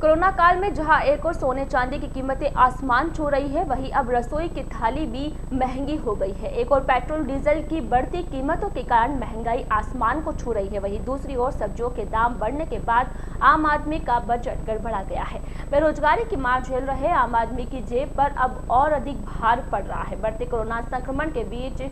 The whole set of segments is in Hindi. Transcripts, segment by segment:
कोरोना काल में जहां एक और सोने चांदी की कीमतें आसमान छू रही है, वहीं अब रसोई की थाली भी महंगी हो गई है। एक और पेट्रोल डीजल की बढ़ती कीमतों के कारण महंगाई आसमान को छू रही है, वहीं दूसरी ओर सब्जियों के दाम बढ़ने के बाद आम आदमी का बजट गड़बड़ा गया है। बेरोजगारी की मार झेल रहे आम आदमी की जेब पर अब और अधिक भार पड़ रहा है। बढ़ते कोरोना संक्रमण के बीच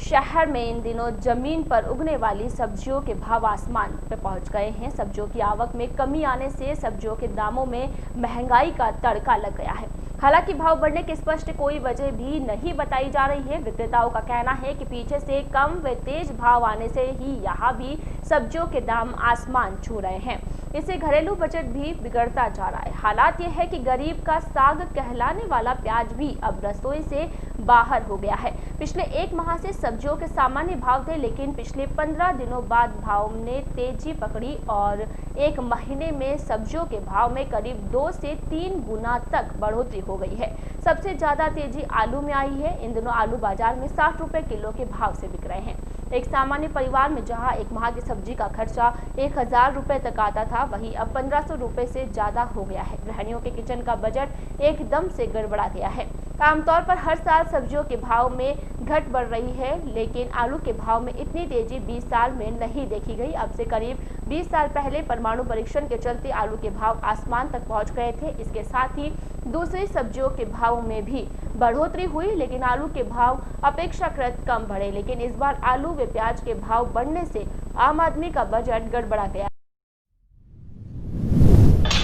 शहर में इन दिनों जमीन पर उगने वाली सब्जियों के भाव आसमान पर पहुंच गए हैं। सब्जियों की आवक में कमी आने से सब्जियों के दामों में महंगाई का तड़का लग गया है। हालांकि भाव बढ़ने की स्पष्ट कोई वजह भी नहीं बताई जा रही है। विक्रेताओं का कहना है कि पीछे से कम व तेज भाव आने से ही यहाँ भी सब्जियों के दाम आसमान छू रहे हैं। इससे घरेलू बजट भी बिगड़ता जा रहा है। हालात ये है कि गरीब का साग कहलाने वाला प्याज भी अब रसोई से बाहर हो गया है। पिछले एक माह से सब्जियों के सामान्य भाव थे, लेकिन पिछले 15 दिनों बाद भाव ने तेजी पकड़ी और एक महीने में सब्जियों के भाव में करीब 2 से 3 गुना तक बढ़ोतरी हो गई है। सबसे ज्यादा तेजी आलू में आई है। इन दिनों आलू बाजार में 60 रुपए किलो के भाव से बिक रहे हैं। एक सामान्य परिवार में जहां एक माह की सब्जी का खर्चा 1000 रुपए तक आता था, वहीं अब 1500 रुपए से ज्यादा हो गया है। गृहिणियों के किचन का बजट एकदम से गड़बड़ा गया है। आमतौर पर हर साल सब्जियों के भाव में घट बढ़ रही है, लेकिन आलू के भाव में इतनी तेजी 20 साल में नहीं देखी गई। अब से करीब 20 साल पहले परमाणु परीक्षण के चलते आलू के भाव आसमान तक पहुंच गए थे। इसके साथ ही दूसरी सब्जियों के भाव में भी बढ़ोतरी हुई, लेकिन आलू के भाव अपेक्षाकृत कम बढ़े। लेकिन इस बार आलू व प्याज के भाव बढ़ने से आम आदमी का बजट गड़बड़ा गया।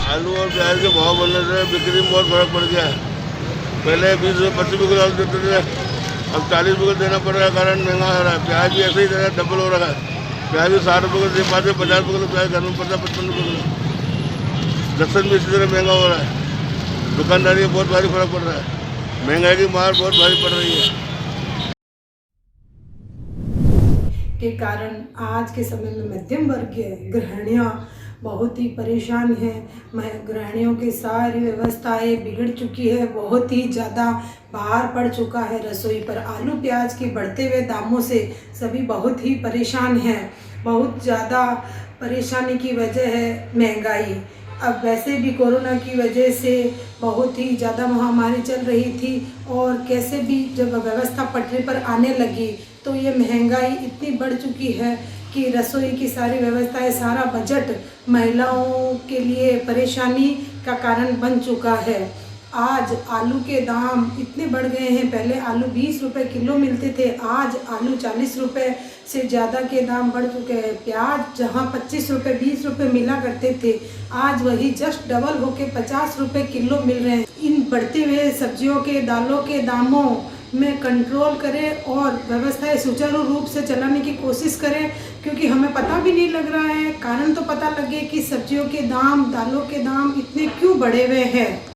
आलू और प्याज के भाव बढ़ने से बिक्री में बहुत फर्क पड़ गया है। पहले 20 रुपये 25 रुपये आलू देते थे, अब 40 रुपये देना पड़ रहा है, कारण महंगा हो रहा है। प्याज भी ऐसे ही देना डबल हो रहा है। प्याज भी 60 रुपये दे पाते, 50 रुपये किलो प्याज घर में पड़ता है, 55 रुपये किलो। लहसुन भी इसी तरह महंगा हो रहा है। दुकानदारी में बहुत भारी फर्क पड़ रहा है। महंगाई की मार बहुत भारी पड़ रही है के कारण आज के समय में मध्यम वर्गीय गृहिणियाँ बहुत ही परेशान हैं। गृहिणियों की सारी व्यवस्थाएं बिगड़ चुकी है, बहुत ही ज़्यादा भार पड़ चुका है रसोई पर। आलू प्याज के बढ़ते हुए दामों से सभी बहुत ही परेशान हैं। बहुत ज़्यादा परेशानी की वजह है महंगाई। अब वैसे भी कोरोना की वजह से बहुत ही ज़्यादा महामारी चल रही थी, और कैसे भी जब व्यवस्था पटरी पर आने लगी तो ये महंगाई इतनी बढ़ चुकी है कि रसोई की सारी व्यवस्थाएं, सारा बजट महिलाओं के लिए परेशानी का कारण बन चुका है। आज आलू के दाम इतने बढ़ गए हैं। पहले आलू 20 रुपये किलो मिलते थे, आज आलू 40 रुपये से ज़्यादा के दाम बढ़ चुके हैं। प्याज जहां 25 रुपये 20 रुपये मिला करते थे, आज वही जस्ट डबल होके 50 रुपये किलो मिल रहे हैं। इन बढ़ते हुए सब्जियों के, दालों के दामों में कंट्रोल करें और व्यवस्थाएं सुचारू रूप से चलाने की कोशिश करें, क्योंकि हमें पता भी नहीं लग रहा है। कारण तो पता लगे कि सब्जियों के दाम, दालों के दाम इतने क्यों बढ़े हुए हैं।